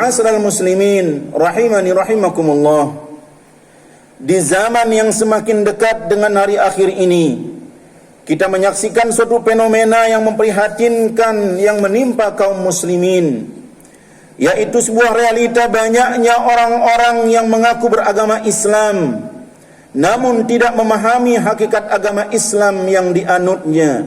Ma'asyiral muslimin rahimani rahimakumullah. Di zaman yang semakin dekat dengan hari akhir ini, kita menyaksikan suatu fenomena yang memprihatinkan yang menimpa kaum muslimin, yaitu sebuah realita banyaknya orang-orang yang mengaku beragama Islam namun tidak memahami hakikat agama Islam yang dianutnya.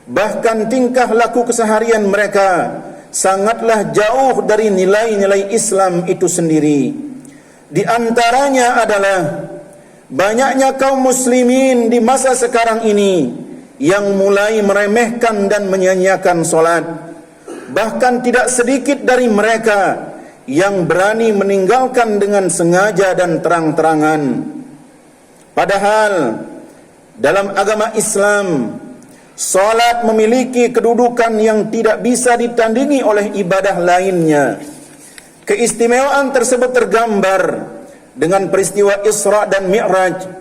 Bahkan tingkah laku keseharian mereka sangatlah jauh dari nilai-nilai Islam itu sendiri. Di antaranya adalah banyaknya kaum muslimin di masa sekarang ini yang mulai meremehkan dan menyia-nyiakan solat. Bahkan tidak sedikit dari mereka yang berani meninggalkan dengan sengaja dan terang-terangan. Padahal dalam agama Islam, salat memiliki kedudukan yang tidak bisa ditandingi oleh ibadah lainnya. Keistimewaan tersebut tergambar dengan peristiwa Isra dan Mi'raj,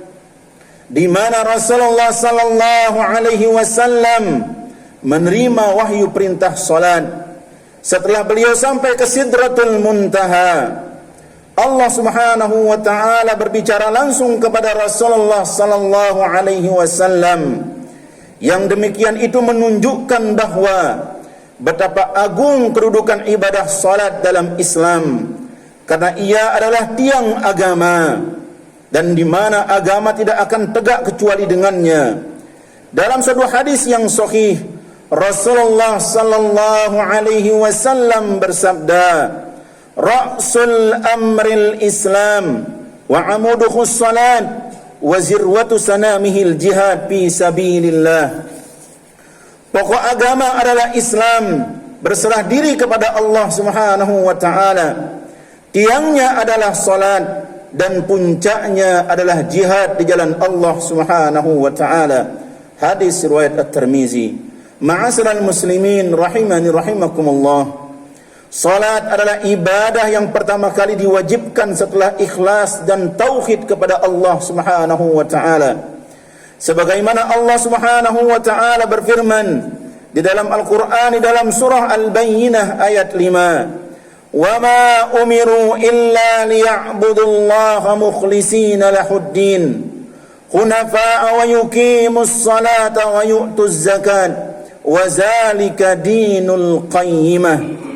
di mana Rasulullah sallallahu alaihi wasallam menerima wahyu perintah salat. Setelah beliau sampai ke Sidratul Muntaha, Allah Subhanahu wa taala berbicara langsung kepada Rasulullah sallallahu alaihi wasallam. Yang demikian itu menunjukkan bahwa betapa agung kedudukan ibadah salat dalam Islam, karena ia adalah tiang agama dan di mana agama tidak akan tegak kecuali dengannya. Dalam sebuah hadis yang sahih, Rasulullah sallallahu alaihi wasallam bersabda, "Ra'sul amril Islam wa amuduhus salat wa zirwatu sanamihil jihad fi sabilillah." Pokok agama adalah Islam, berserah diri kepada Allah Subhanahu wa taala. Tiangnya adalah salat dan puncaknya adalah jihad di jalan Allah Subhanahu wa taala. Hadis riwayat At-Tirmizi. Ma'asyiral muslimin rahimani rahimakumullah. Salat adalah ibadah yang pertama kali diwajibkan setelah ikhlas dan tauhid kepada Allah Subhanahu wa taala. Sebagaimana Allah Subhanahu wa taala berfirman di dalam Al-Qur'an, di dalam surah Al-Bayyinah ayat 5, "Wa ma umiru illa liya'budullaha mukhlishina lahuddin, hunafa'a wa yuqimus salata wa yu'tuz zakat, wa zalika dinul qayyimah."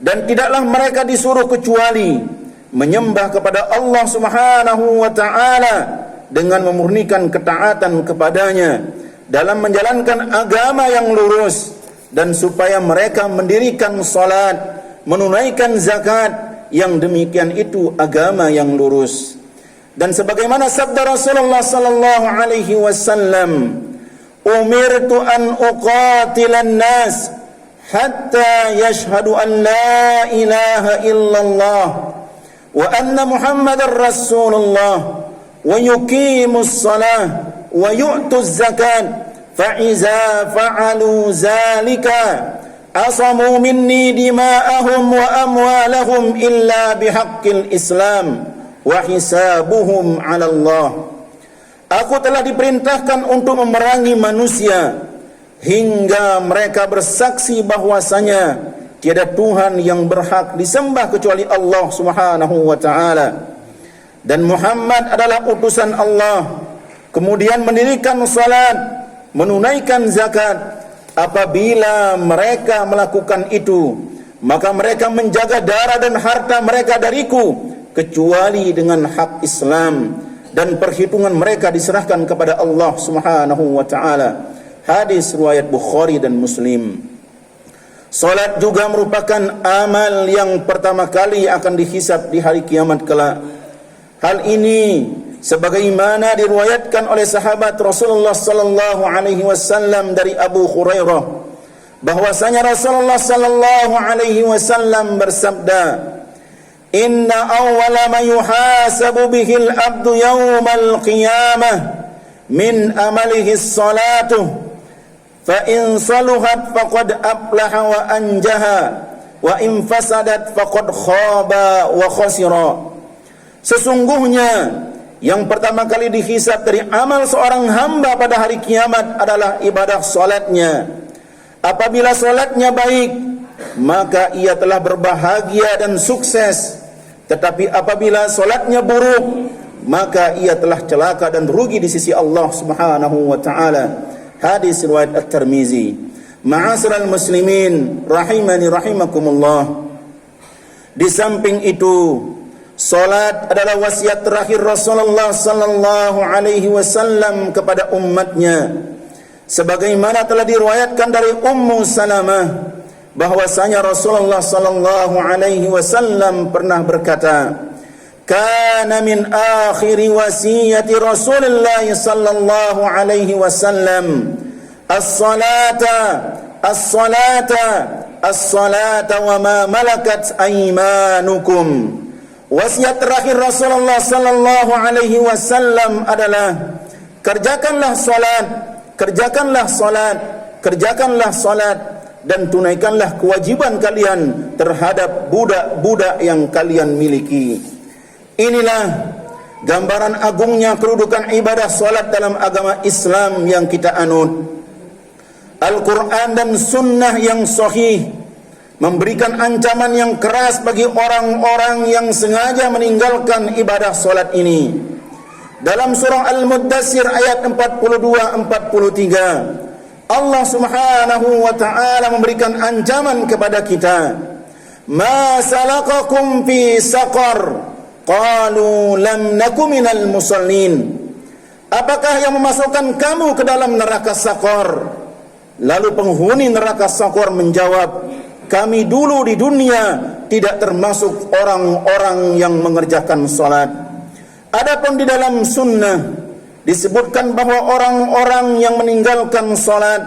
Dan tidaklah mereka disuruh kecuali menyembah kepada Allah Subhanahu wa taala dengan memurnikan ketaatan kepadanya dalam menjalankan agama yang lurus, dan supaya mereka mendirikan salat, menunaikan zakat, yang demikian itu agama yang lurus. Dan sebagaimana sabda Rasulullah sallallahu alaihi wasallam, "Umirtu an uqatilan nas hatta yashhadu an la ilaha illallah wa anna Muhammadar Rasulullah wa yuqimus salah wa yu'tuz zakat, fa iza fa'alu zalika asamu minni dima'ahum wa amwalahum illa bihaqqil Islam wa hisabuhum 'ala Allah." Aku telah diperintahkan untuk memerangi manusia hingga mereka bersaksi bahwasanya tiada Tuhan yang berhak disembah kecuali Allah Subhanahu wa taala, dan Muhammad adalah utusan Allah. Kemudian mendirikan salat, menunaikan zakat. Apabila mereka melakukan itu, maka mereka menjaga darah dan harta mereka dariku kecuali dengan hak Islam, dan perhitungan mereka diserahkan kepada Allah Subhanahu wa taala. Hadis riwayat Bukhari dan Muslim. Salat juga merupakan amal yang pertama kali akan dihisab di hari kiamat kelak. Hal ini sebagaimana diriwayatkan oleh sahabat Rasulullah sallallahu alaihi wasallam dari Abu Hurairah, bahwasanya Rasulullah sallallahu alaihi wasallam bersabda, "Inna awwala ma yuhasabu bihil abdu yaumal qiyamah min amalihi salatuh, fa in saluhat faqad aflaha wa anjaha, wa in fasadat faqad khaba wa khasira." Sesungguhnya yang pertama kali dihisab dari amal seorang hamba pada hari kiamat adalah ibadah salatnya. Apabila salatnya baik, maka ia telah berbahagia dan sukses. Tetapi apabila solatnya buruk, maka ia telah celaka dan rugi di sisi Allah Subhanahu wa taala. Hadis riwayat At-Tirmizi. Ma'asyiral muslimin rahimani rahimakumullah. Di samping itu, salat adalah wasiat terakhir Rasulullah sallallahu alaihi wasallam kepada umatnya. Sebagaimana telah diriwayatkan dari Ummu Salamah bahwasanya Rasulullah sallallahu alaihi wasallam pernah berkata, "Kana min akhir wasiyati Rasulullah sallallahu alaihi wasallam as-salata as-salata as-salata wa ma malakat aymanukum." Wasiat terakhir Rasulullah sallallahu alaihi wasallam adalah kerjakanlah salat, kerjakanlah salat, kerjakanlah salat, dan tunaikanlah kewajiban kalian terhadap budak-budak yang kalian miliki. Inilah gambaran agungnya kedudukan ibadah salat dalam agama Islam yang kita anut. Al-Quran dan Sunnah yang sahih memberikan ancaman yang keras bagi orang-orang yang sengaja meninggalkan ibadah salat ini. Dalam surah Al-Muddassir ayat 42-43, Allah Subhanahu wa taala memberikan ancaman kepada kita. Ma salakakum fi saqar? Qalu lam naku minal musallin. Apakah yang memasukkan kamu ke dalam neraka Saqar? Lalu penghuni neraka Saqar menjawab, kami dulu di dunia tidak termasuk orang-orang yang mengerjakan salat. Adapun di dalam sunnah disebutkan bahwa orang-orang yang meninggalkan salat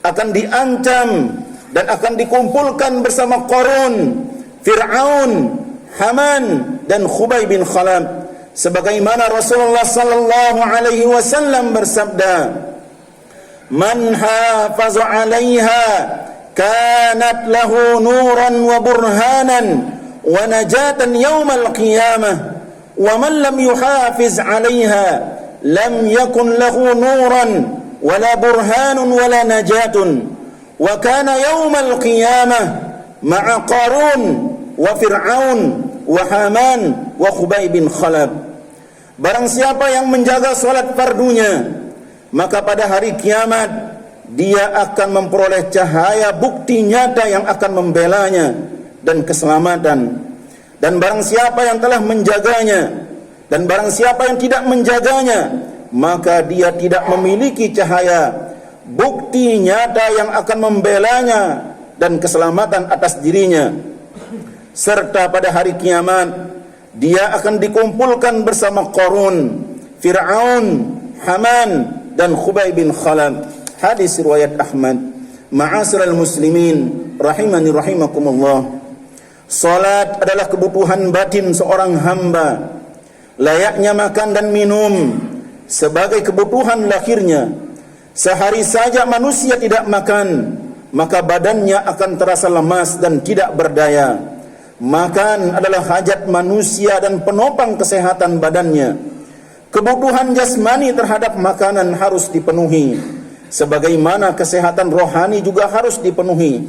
akan diancam dan akan dikumpulkan bersama Qarun, Fir'aun, Haman dan Khubay bin Khalaf. Sebagaimana Rasulullah sallallahu alaihi wasallam bersabda, "Man hafaza 'alaiha kanat lahu nuran wa burhanan wa najatan yaumal qiyamah wa man lam yuhafiz 'alaiha lam yakun lahu nuran wala burhanun wala najatun wa kana yaumal qiyamah ma'a Qarun wa Fir'aun wa Haman wa Khubay bin Khalaf." Barang siapa yang menjaga salat fardunya, maka pada hari kiamat dia akan memperoleh cahaya bukti nyata yang akan membelanya dan keselamatan. Dan barang siapa yang telah menjaganya dan barang siapa yang tidak menjaganya, maka dia tidak memiliki cahaya bukti nyata yang akan membelanya dan keselamatan atas dirinya. Serta pada hari kiamat dia akan dikumpulkan bersama Qarun, Fir'aun, Haman dan Khubay bin Khalaf. Hadis riwayat Ahmad. Ma'asyiral muslimin rahimani rahimakumullah. Salat adalah kebutuhan batin seorang hamba, layaknya makan dan minum sebagai kebutuhan lahirnya. Sehari saja manusia tidak makan, maka badannya akan terasa lemas dan tidak berdaya. Makan adalah hajat manusia dan penopang kesehatan badannya. Kebutuhan jasmani terhadap makanan harus dipenuhi, sebagaimana kesehatan rohani juga harus dipenuhi.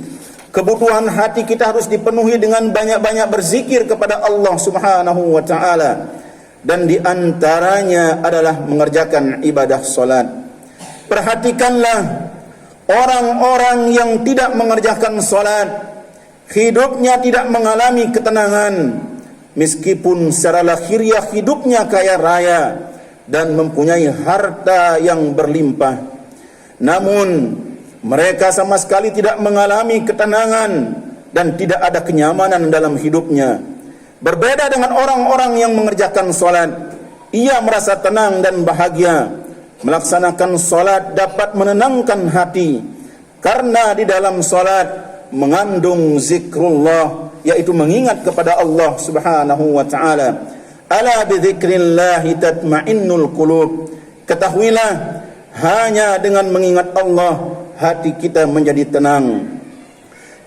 Kebutuhan hati kita harus dipenuhi dengan banyak-banyak berzikir kepada Allah Subhanahu wa taala, dan di antaranya adalah mengerjakan ibadah salat. Perhatikanlah orang-orang yang tidak mengerjakan salat, hidupnya tidak mengalami ketenangan meskipun secara lahiriah hidupnya kaya raya dan mempunyai harta yang berlimpah. Namun mereka sama sekali tidak mengalami ketenangan dan tidak ada kenyamanan dalam hidupnya. Berbeda dengan orang-orang yang mengerjakan salat, ia merasa tenang dan bahagia. Melaksanakan salat dapat menenangkan hati, karena di dalam salat mengandung zikrullah, yaitu mengingat kepada Allah Subhanahu wa taala. Ala bi dzikrillahi tatma'innul qulub. Ketahuilah, hanya dengan mengingat Allah hati kita menjadi tenang.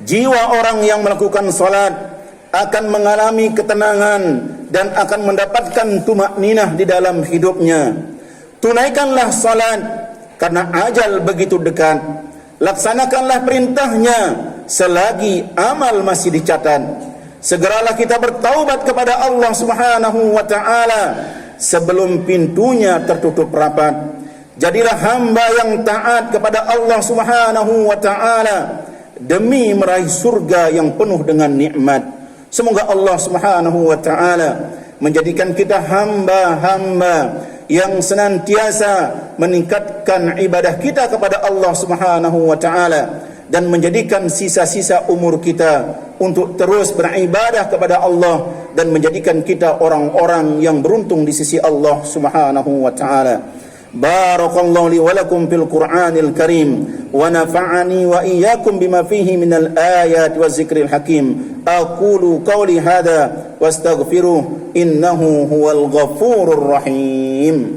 Jiwa orang yang melakukan salat akan mengalami ketenangan dan akan mendapatkan tumakninah di dalam hidupnya. Tunaikanlah salat karena ajal begitu dekat. Laksanakanlah perintahnya selagi amal masih dicatat. Segeralah kita bertaubat kepada Allah Subhanahu wa taala sebelum pintunya tertutup rapat. Jadilah hamba yang taat kepada Allah Subhanahu wa taala demi meraih surga yang penuh dengan nikmat. Semoga Allah Subhanahu wa taala menjadikan kita hamba-hamba yang senantiasa meningkatkan ibadah kita kepada Allah Subhanahu wa taala dan menjadikan sisa-sisa umur kita untuk terus beribadah kepada Allah dan menjadikan kita orang-orang yang beruntung di sisi Allah Subhanahu wa taala. Barakallahu li wa lakum fil Qur'anil Karim wa nafa'ani wa iyyakum bima fihi minal ayati waz zikril hakim. Aqulu qawli hadha wastaghfiruh innahu huwal ghafurur rahim.